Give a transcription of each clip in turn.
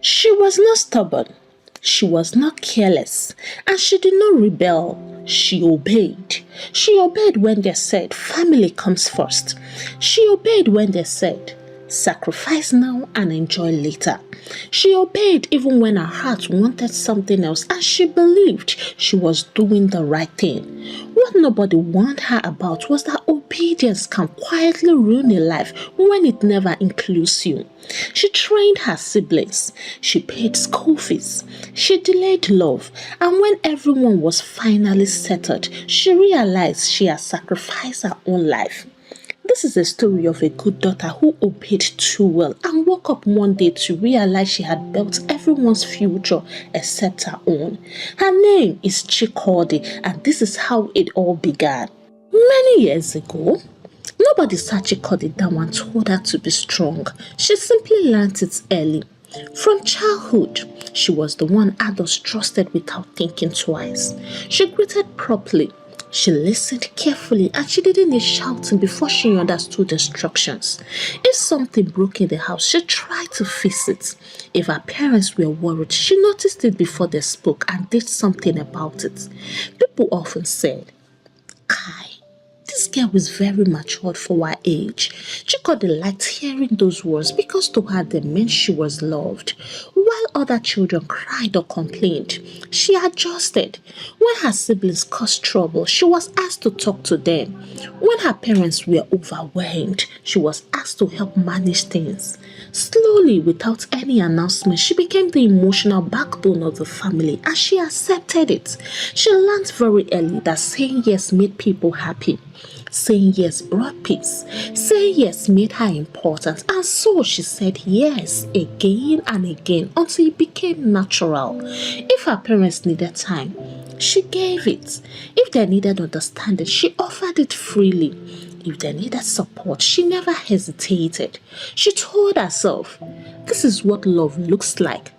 She was not stubborn, she was not careless, and she did not rebel. She obeyed. She obeyed when they said family comes first. She obeyed when they said sacrifice now and enjoy later. She obeyed even when her heart wanted something else, and she believed she was doing the right thing. What nobody warned her about was that obedience can quietly ruin a life when it never includes you. She trained her siblings, she paid school fees, she delayed love, and when everyone was finally settled, she realized she had sacrificed her own life. This is a story of a good daughter who obeyed too well and woke up one day to realize she had built everyone's future except her own. Her name is Chikodi, and this is how it all began. Many years ago, nobody sat Chikodi down and told her to be strong. She simply learnt it early. From childhood, she was the one adults trusted without thinking twice. She greeted properly. She listened carefully and she didn't need shouting before she understood instructions. If something broke in the house, she tried to fix it. If her parents were worried, she noticed it before they spoke and did something about it. People often said, Kai, this girl was very matured for her age. Chikodi liked hearing those words because to her they meant she was loved. While other children cried or complained, she adjusted. When her siblings caused trouble, she was asked to talk to them. When her parents were overwhelmed, she was asked to help manage things. Slowly, without any announcement, she became the emotional backbone of the family and she accepted it. She learned very early that saying yes made people happy. Saying yes brought peace. Saying yes made her important, and so she said yes again and again until it became natural. If her parents needed time, she gave it. If they needed understanding, she offered it freely. If they needed support, she never hesitated. She told herself, this is what love looks like.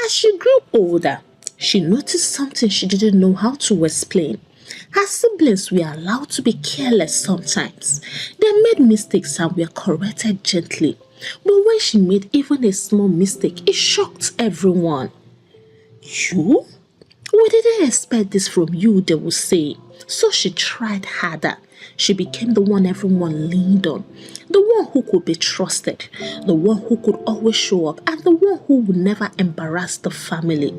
As she grew older, she noticed something she didn't know how to explain. Her siblings were allowed to be careless sometimes. They made mistakes and were corrected gently. But when she made even a small mistake, it shocked everyone. You? We didn't expect this from you, they would say. So she tried harder. She became the one everyone leaned on, the one who could be trusted, the one who could always show up, and the one who would never embarrass the family.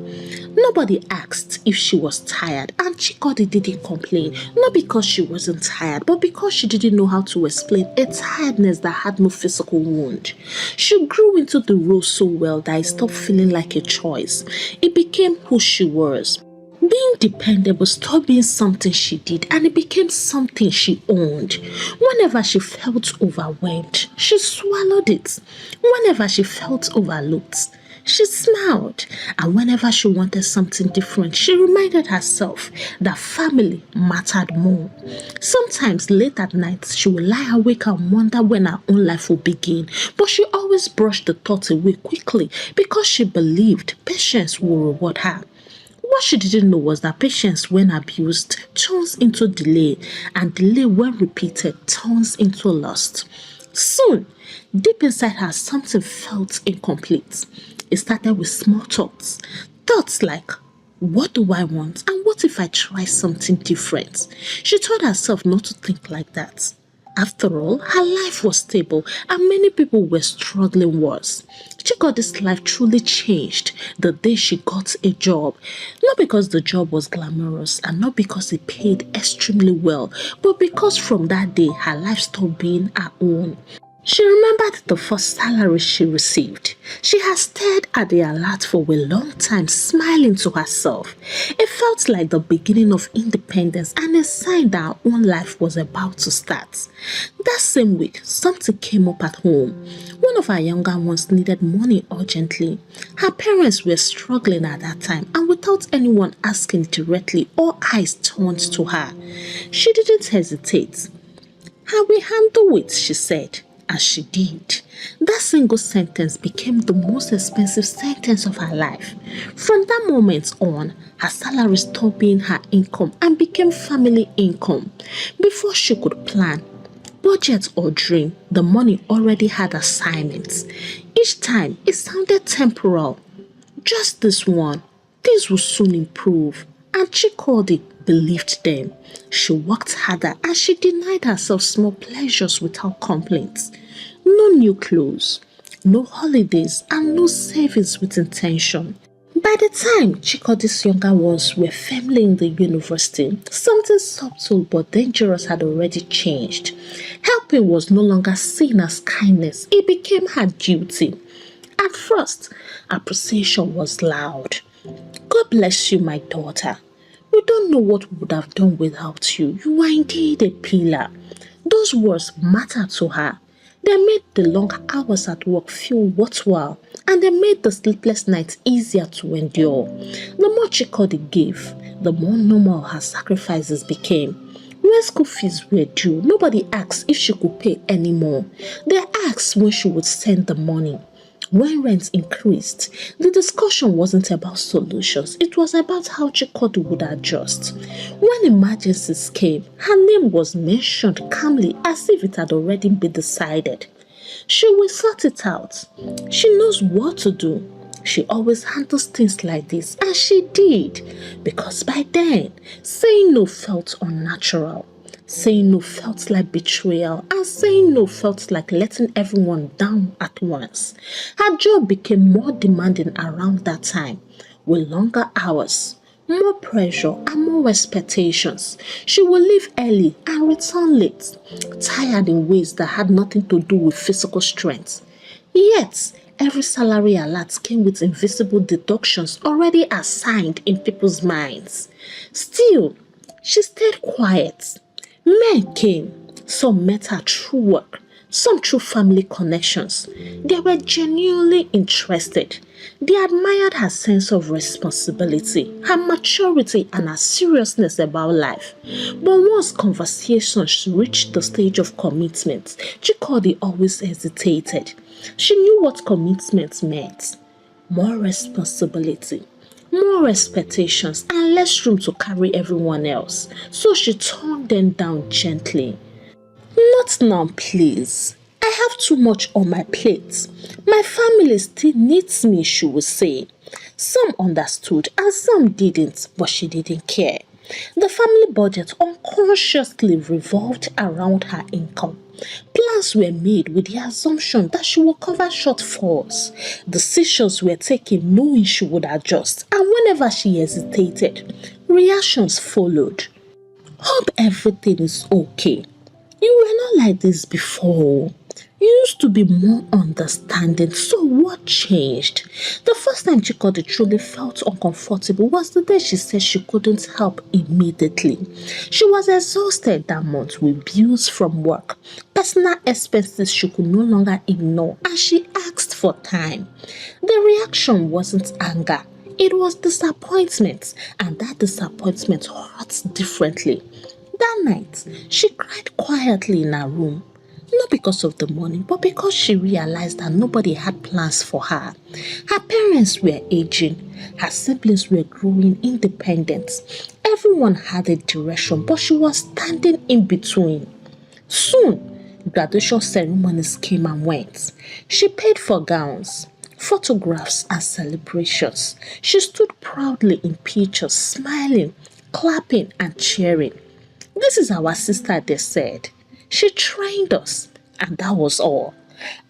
Nobody asked if she was tired, and Chikodi didn't complain, not because she wasn't tired, but because she didn't know how to explain a tiredness that had no physical wound. She grew into the role so well that it stopped feeling like a choice. It became who she was. Being dependable stopped being something she did and it became something she owned. Whenever she felt overwhelmed, she swallowed it. Whenever she felt overlooked, she smiled. And whenever she wanted something different, she reminded herself that family mattered more. Sometimes late at night, she would lie awake and wonder when her own life would begin. But she always brushed the thought away quickly because she believed patience will reward her. What she didn't know was that patience, when abused, turns into delay, and delay, when repeated, turns into lust. Soon, deep inside her, something felt incomplete. It started with small thoughts. Thoughts like, what do I want? And what if I try something different? She told herself not to think like that. After all, her life was stable and many people were struggling worse. Chikodi's life truly changed the day she got a job. Not because the job was glamorous and not because it paid extremely well, but because from that day her life stopped being her own. She remembered the first salary she received. She had stared at the alert for a long time, smiling to herself. It felt like the beginning of independence and a sign that her own life was about to start. That same week, something came up at home. One of her younger ones needed money urgently. Her parents were struggling at that time, and without anyone asking directly, all eyes turned to her. She didn't hesitate. "I will handle it," she said. And she did. That single sentence became the most expensive sentence of her life. From that moment on, her salary stopped being her income and became family income. Before she could plan, budget or dream, the money already had assignments. Each time, it sounded temporal. Just this one. Things will soon improve. And Chikodi believed them. She worked harder and she denied herself small pleasures without complaints. No new clothes, no holidays, and no savings with intention. By the time Chikodi's younger ones were firmly in the university, something subtle but dangerous had already changed. Helping was no longer seen as kindness, it became her duty. At first, appreciation was loud. God bless you, my daughter. We don't know what we would have done without you. You are indeed a pillar. Those words mattered to her. They made the long hours at work feel worthwhile, and they made the sleepless nights easier to endure. The more Chikodi gave, the more normal her sacrifices became. When school fees were due, nobody asked if she could pay anymore. They asked when she would send the money. When rent increased, the discussion wasn't about solutions, it was about how Chikodi would adjust. When emergencies came, her name was mentioned calmly as if it had already been decided. She will sort it out. She knows what to do. She always handles things like this, and she did, because by then, saying no felt unnatural. Saying no felt like betrayal, and saying no felt like letting everyone down at once. Her job became more demanding around that time, with longer hours, more pressure, and more expectations. She would leave early and return late, tired in ways that had nothing to do with physical strength. Yet, every salary alert came with invisible deductions already assigned in people's minds. Still, she stayed quiet. Men came. Some met her through work, some through family connections. They were genuinely interested. They admired her sense of responsibility, her maturity, and her seriousness about life. But once conversations reached the stage of commitment, Chikodi always hesitated. She knew what commitment meant. More responsibility, more expectations, and less room to carry everyone else. So she turned them down gently. Not now, please. I have too much on my plate. My family still needs me, she would say. Some understood and some didn't, but she didn't care. The family budget unconsciously revolved around her income. Plans were made with the assumption that she would cover shortfalls. Decisions were taken knowing she would adjust, and whenever she hesitated, reactions followed. Hope everything is okay. You were not like this before. You used to be more understanding, so what changed? The first time Chikodi truly felt uncomfortable was the day she said she couldn't help immediately. She was exhausted that month with bills from work, personal expenses she could no longer ignore, and she asked for time. The reaction wasn't anger, it was disappointment, and that disappointment hurts differently. That night, she cried quietly in her room. Not because of the money, but because she realized that nobody had plans for her. Her parents were aging, her siblings were growing independent. Everyone had a direction, but she was standing in between. Soon, graduation ceremonies came and went. She paid for gowns, photographs, and celebrations. She stood proudly in pictures, smiling, clapping, and cheering. This is our sister, they said. She trained us, and that was all.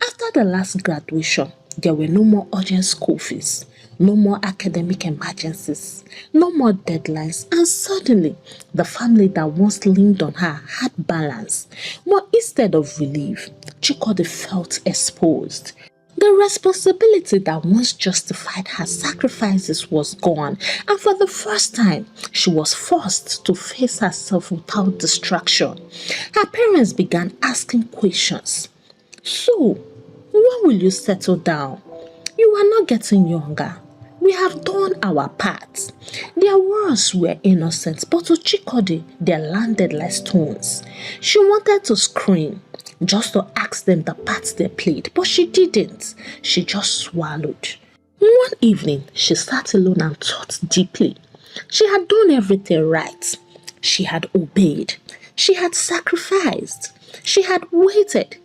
After the last graduation, there were no more urgent school fees, no more academic emergencies, no more deadlines, and suddenly, the family that once leaned on her had balance. But instead of relief, Chikodi felt exposed. The responsibility that once justified her sacrifices was gone, and for the first time, she was forced to face herself without distraction. Her parents began asking questions. So, when will you settle down? You are not getting younger. We have done our part. Their words were innocent, but to Chikodi, they landed like stones. She wanted to scream, just to ask them the parts they played, but she didn't. She just swallowed. One evening, she sat alone and thought deeply. She had done everything right. She had obeyed. She had sacrificed. She had waited,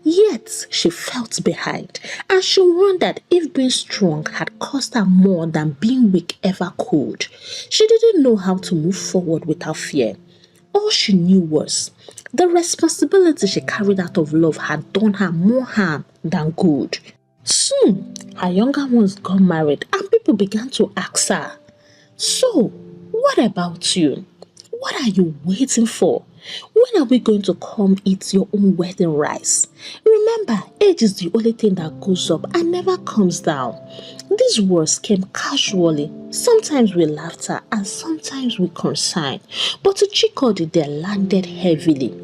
yet she felt behind, and she wondered if being strong had cost her more than being weak ever could. She didn't know how to move forward without fear. All she knew was the responsibility she carried out of love had done her more harm than good. Soon, her younger ones got married, and people began to ask her, "So, what about you? What are you waiting for? When are we going to come eat your own wedding rice?" Remember, age is the only thing that goes up and never comes down. These words came casually, sometimes with laughter and sometimes with concern, but to Chikodi they landed heavily.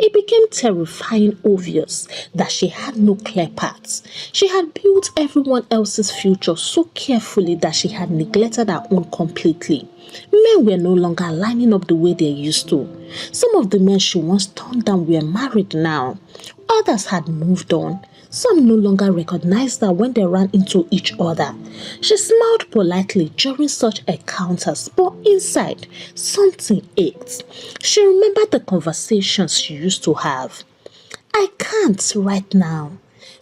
It became terrifying obvious that she had no clear paths. She had built everyone else's future so carefully that she had neglected her own completely. Men were no longer lining up the way they used to. Some of the men she once turned down were married now. Others had moved on. Some no longer recognized her when they ran into each other. She smiled politely during such encounters, but inside, something ached. She remembered the conversations she used to have. "I can't right now.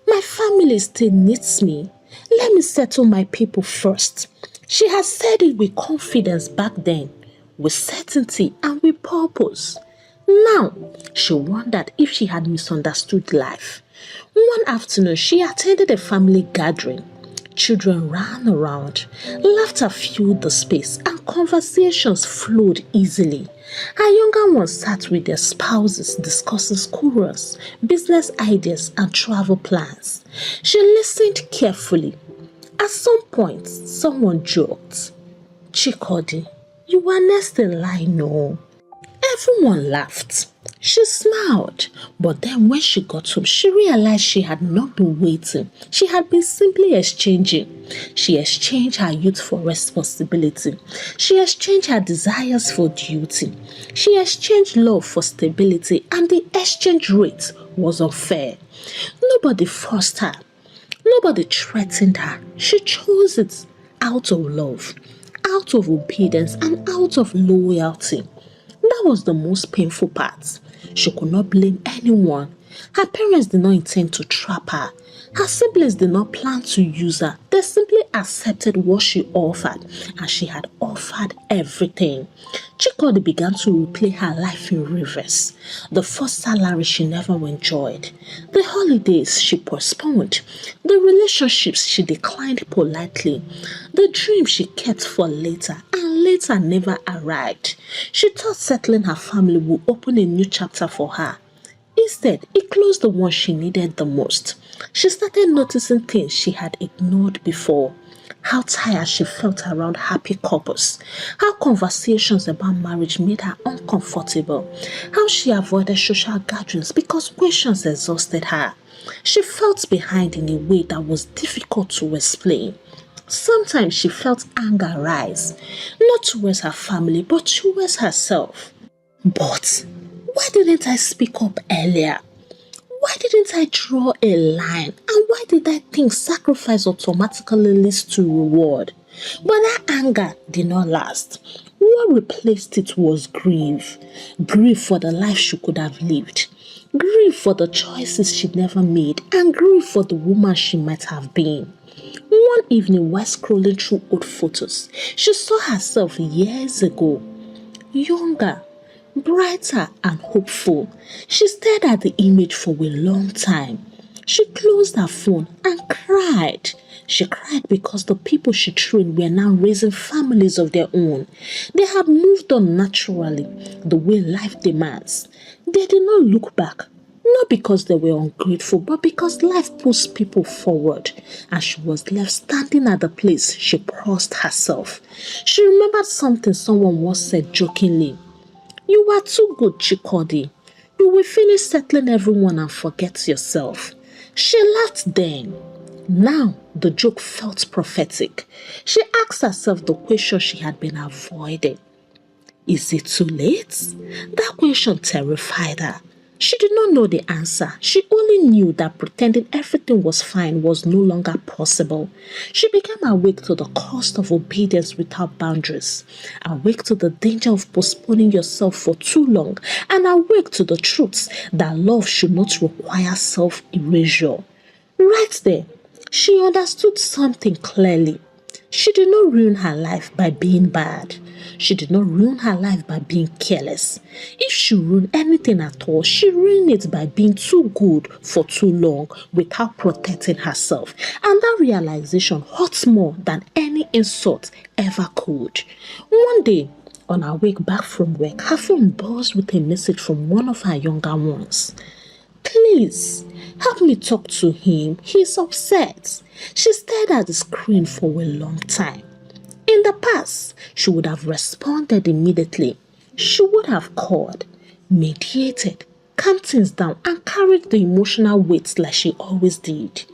My family still needs me. Let me settle my people first." She had said it with confidence back then, with certainty and with purpose. Now, she wondered if she had misunderstood life. One afternoon, she attended a family gathering. Children ran around, laughter filled the space, and conversations flowed easily. Her younger ones sat with their spouses discussing school runs, business ideas, and travel plans. She listened carefully. At some point, someone joked, "Chikodi, you are next in line, no?" Everyone laughed. She smiled, but then when she got home, she realized she had not been waiting. She had been simply exchanging. She exchanged her youth for responsibility. She exchanged her desires for duty. She exchanged love for stability, and the exchange rate was unfair. Nobody forced her. Nobody threatened her. She chose it out of love, out of obedience, and out of loyalty. That was the most painful part. She could not blame anyone. Her parents did not intend to trap her. Her siblings did not plan to use her. They simply accepted what she offered, and she had offered everything. Chikodi began to replay her life in reverse. The first salary she never enjoyed. The holidays she postponed. The relationships she declined politely. The dreams she kept for later, and later never arrived. She thought settling her family would open a new chapter for her. Instead, it closed the one she needed the most. She started noticing things she had ignored before. How tired she felt around happy couples. How conversations about marriage made her uncomfortable. How she avoided social gatherings because questions exhausted her. She felt behind in a way that was difficult to explain. Sometimes she felt anger rise, not towards her family, but towards herself. But why didn't I speak up earlier? Why didn't I draw a line? And why did I think sacrifice automatically leads to reward? But that anger did not last. What replaced it was grief. Grief for the life she could have lived. Grief for the choices she never made. And grief for the woman she might have been. One evening while scrolling through old photos, she saw herself years ago, younger, brighter and hopeful. She stared at the image for a long time. She closed her phone and cried. She cried because the people she trained were now raising families of their own. They had moved on naturally, the way life demands. They did not look back, not because they were ungrateful, but because life pushed people forward, and she was left standing at the place she paused herself. She remembered something someone once said jokingly. "You are too good, Chikodi. You will finish settling everyone and forget yourself." She laughed then. Now the joke felt prophetic. She asked herself the question she had been avoiding. Is it too late? That question terrified her. She did not know the answer. She only knew that pretending everything was fine was no longer possible. She became awake to the cost of obedience without boundaries, awake to the danger of postponing yourself for too long, and awake to the truths that love should not require self-erasure. Right there, she understood something clearly. She did not ruin her life by being bad. She did not ruin her life by being careless. If she ruined anything at all, she ruined it by being too good for too long without protecting herself. And that realization hurts more than any insult ever could. One day, on her way back from work, her phone buzzed with a message from one of her younger ones. Please, help me talk to him. He's upset. She stared at the screen for a long time. In the past, she would have responded immediately. She would have called, mediated, calmed things down, and carried the emotional weight like she always did.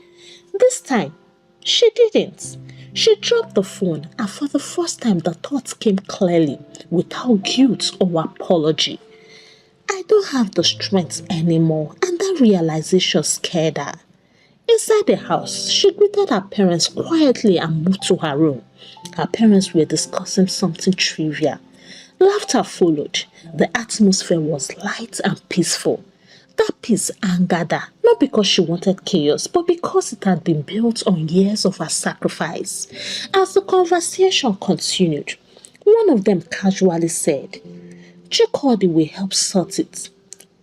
This time, she didn't. She dropped the phone, and for the first time, the thoughts came clearly, without guilt or apology. I don't have the strength anymore, and that realization scared her. Inside the house, she greeted her parents quietly and moved to her room. Her parents were discussing something trivial. Laughter followed. The atmosphere was light and peaceful. That peace angered her, not because she wanted chaos, but because it had been built on years of her sacrifice. As the conversation continued, one of them casually said, Chikodi will help sort it.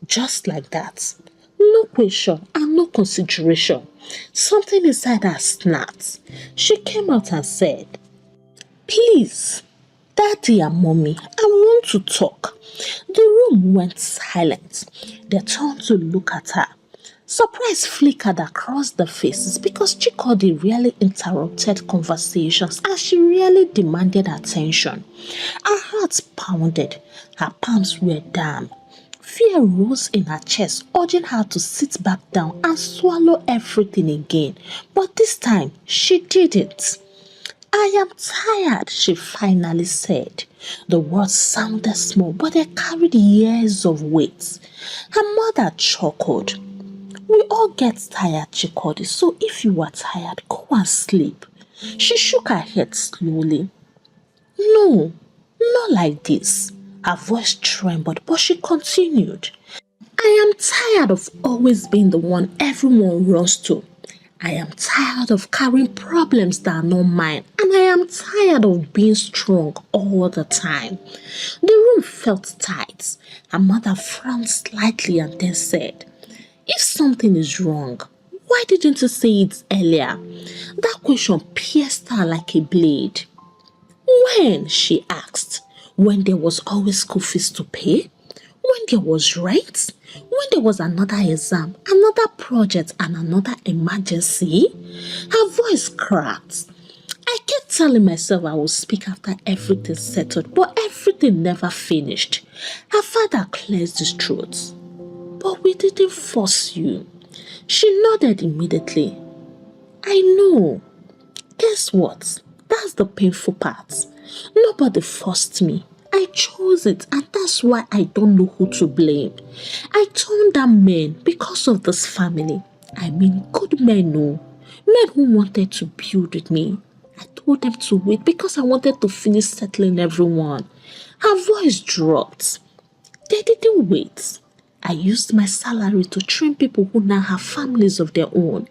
Just like that. No question and no consideration. Something inside her snapped. She came out and said, Please, Daddy and Mommy, I want to talk. The room went silent. They turned to look at her. Surprise flickered across their faces because Chikodi really interrupted conversations and she really demanded attention. Her heart pounded. Her palms were damp. Fear rose in her chest, urging her to sit back down and swallow everything again. But this time, she didn't. I am tired, she finally said. The words sounded small, but they carried years of weight. Her mother chuckled. We all get tired, Chikodi, so if you are tired, go and sleep. She shook her head slowly. No, not like this. Her voice trembled, but she continued. I am tired of always being the one everyone runs to. I am tired of carrying problems that are not mine, and I am tired of being strong all the time. The room felt tight. Her mother frowned slightly and then said, If something is wrong, why didn't you say it earlier? That question pierced her like a blade. When? She asked. When there was always school fees to pay? When there was rent? When there was another exam, another project, and another emergency? Her voice cracked. I kept telling myself I would speak after everything settled, but everything never finished. Her father cleared his throat. But we didn't force you. She nodded immediately. I know. Guess what? That's the painful part. Nobody forced me. I chose it, and that's why I don't know who to blame. I turned down men because of this family. I mean, good men, no. Men who wanted to build with me. I told them to wait because I wanted to finish settling everyone. Her voice dropped. They didn't wait. I used my salary to train people who now have families of their own.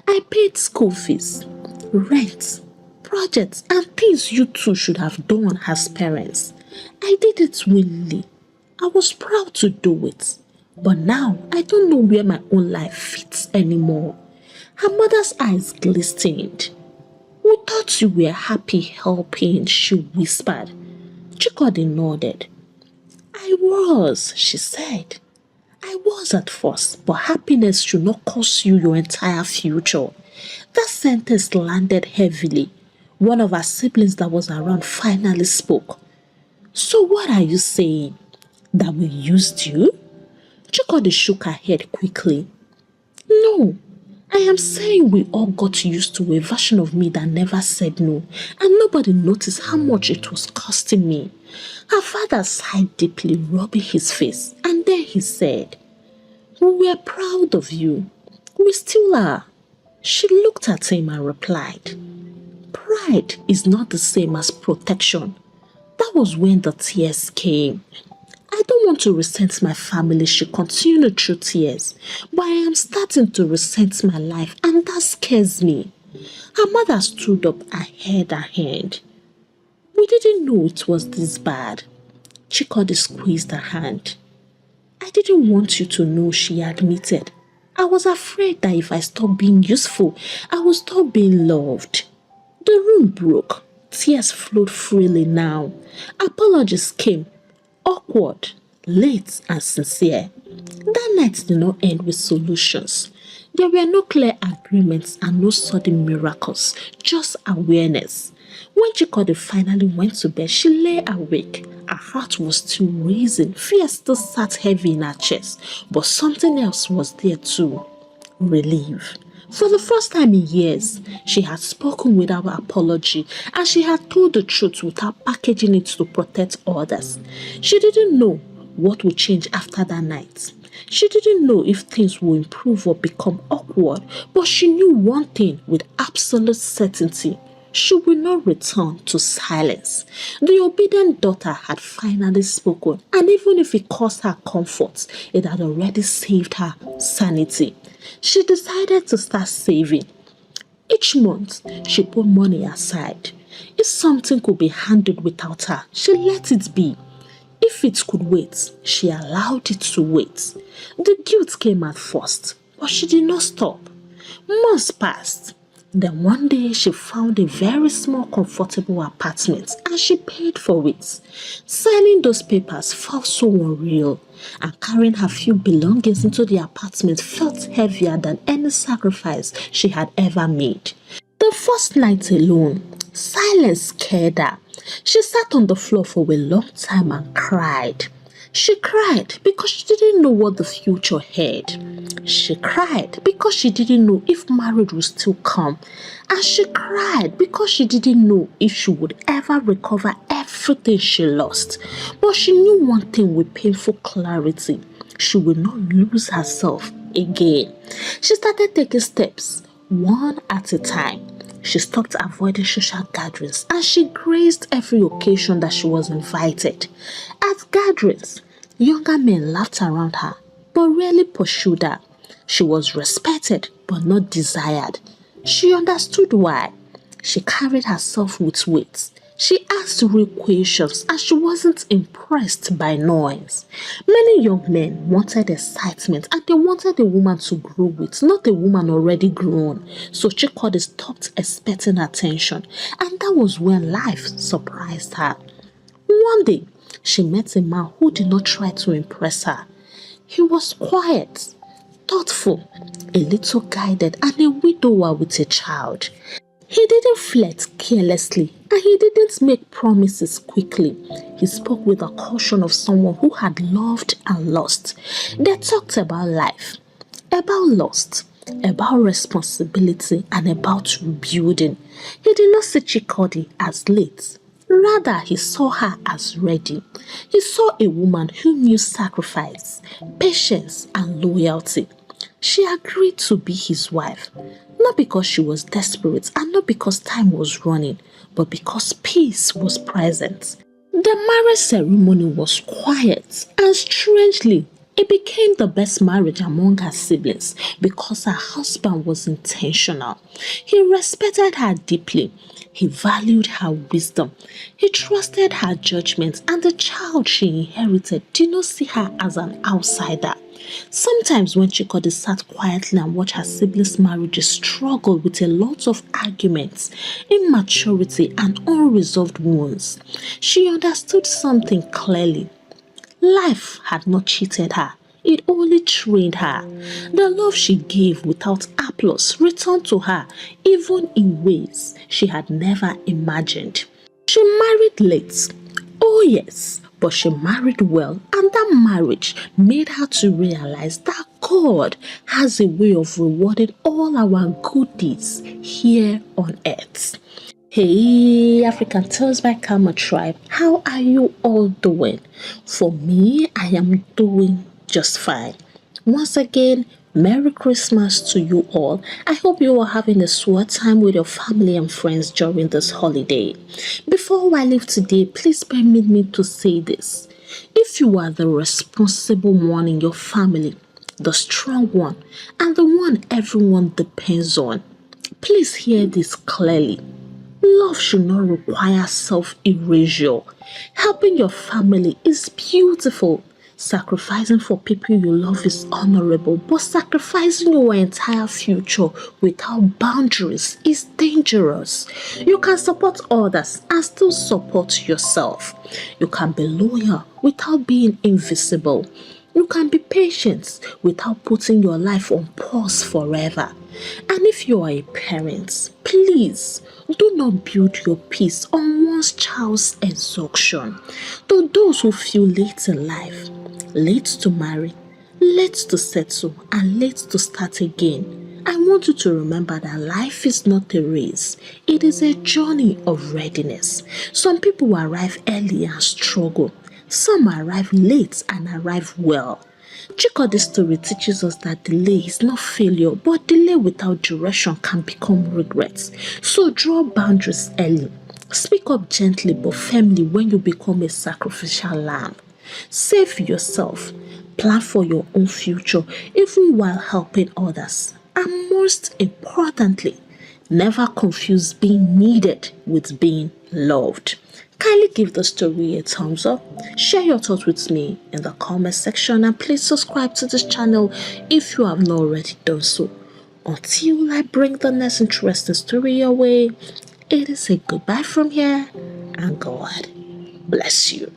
I paid school fees, rent, projects, and things you two should have done as parents. I did it willingly. I was proud to do it. But now I don't know where my own life fits anymore. Her mother's eyes glistened. We thought you were happy helping, she whispered. Chikodi nodded. I was, she said. I was at first, but happiness should not cost you your entire future. That sentence landed heavily. One of our siblings that was around finally spoke. So what are you saying? That we used you? Chikodi shook her head quickly. No, I am saying we all got used to a version of me that never said no, and nobody noticed how much it was costing me. Her father sighed deeply, rubbing his face, and then he said, We were proud of you. We still are. She looked at him and replied, Pride is not the same as protection. That was when the tears came. I don't want to resent my family, she continued through tears, but I am starting to resent my life and that scares me. Her mother stood up and held her hand. We didn't know it was this bad. Chikodi squeezed her hand. I didn't want you to know, she admitted. I was afraid that if I stopped being useful, I would stop being loved. The room broke. Tears flowed freely now. Apologies came, awkward, late and sincere. That night did not end with solutions. There were no clear agreements and no sudden miracles, just awareness. When Chikodi finally went to bed, she lay awake. Her heart was still racing, fear still sat heavy in her chest, but something else was there too. Relief. For the first time in years, she had spoken without apology and she had told the truth without packaging it to protect others. She didn't know what would change after that night. She didn't know if things would improve or become awkward, but she knew one thing with absolute certainty. She will not return to silence. The obedient daughter had finally spoken, and even if it cost her comfort, it had already saved her sanity. She decided to start saving. Each month, she put money aside. If something could be handled without her, she let it be. If it could wait, she allowed it to wait. The guilt came at first, but she did not stop. Months passed. Then one day she found a very small comfortable apartment and she paid for it. Signing those papers felt so unreal, and carrying her few belongings into the apartment felt heavier than any sacrifice she had ever made. The first night alone, silence scared her. She sat on the floor for a long time and cried. She cried because she didn't know what the future held. She cried because she didn't know if marriage would still come. And she cried because she didn't know if she would ever recover everything she lost. But she knew one thing with painful clarity. She would not lose herself again. She started taking steps, one at a time. She stopped avoiding social gatherings and she graced every occasion that she was invited. At gatherings, younger men laughed around her but rarely pursued her. She was respected but not desired. She understood why. She carried herself with weight. She asked real questions and she wasn't impressed by noise. Many young men wanted excitement and they wanted a woman to grow with, not a woman already grown. So Chikodi stopped expecting attention, and that was when life surprised her. One day, she met a man who did not try to impress her. He was quiet, thoughtful, a little guided, and a widower with a child. He didn't flirt carelessly and he didn't make promises quickly. He spoke with the caution of someone who had loved and lost. They talked about life, about loss, about responsibility, and about rebuilding. He did not see Chikodi as late. Rather, he saw her as ready. He saw a woman who knew sacrifice, patience, and loyalty. She agreed to be his wife, not because she was desperate and not because time was running, but because peace was present. The marriage ceremony was quiet, and strangely, it became the best marriage among her siblings because her husband was intentional. He respected her deeply. He valued her wisdom. He trusted her judgment, and the child she inherited did not see her as an outsider. Sometimes when Chikodi sat quietly and watched her siblings' marriages struggle with a lot of arguments, immaturity, and unresolved wounds, she understood something clearly. Life had not cheated her. It only trained her. The love she gave without applause returned to her, even in ways she had never imagined. She married late. Oh yes, but she married well, and that marriage made her to realize that God has a way of rewarding all our good deeds here on earth. Hey, African Tales by Karma Tribe, how are you all doing? For me, I am doing just fine. Once again, Merry Christmas to you all. I hope you are having a swell time with your family and friends during this holiday. Before I leave today, please permit me to say this. If you are the responsible one in your family, the strong one, and the one everyone depends on, please hear this clearly. Love should not require self erasure. Helping your family is beautiful. Sacrificing for people you love is honorable, but sacrificing your entire future without boundaries is dangerous. You can support others and still support yourself. You can be loyal without being invisible. You can be patient without putting your life on pause forever. And if you are a parent, please do not build your peace on one child's exhaustion. To those who feel late in life, late to marry, late to settle, and late to start again, I want you to remember that life is not a race. It is a journey of readiness. Some people arrive early and struggle. Some arrive late and arrive well. Chiko's story teaches us that delay is not failure, but delay without direction can become regret. So draw boundaries early. Speak up gently but firmly when you become a sacrificial lamb. Save yourself. Plan for your own future, even while helping others. And most importantly, never confuse being needed with being loved. Kindly give the story a thumbs up, share your thoughts with me in the comment section, and please subscribe to this channel if you have not already done so. Until I bring the next interesting story your way, it is a goodbye from here, and God bless you.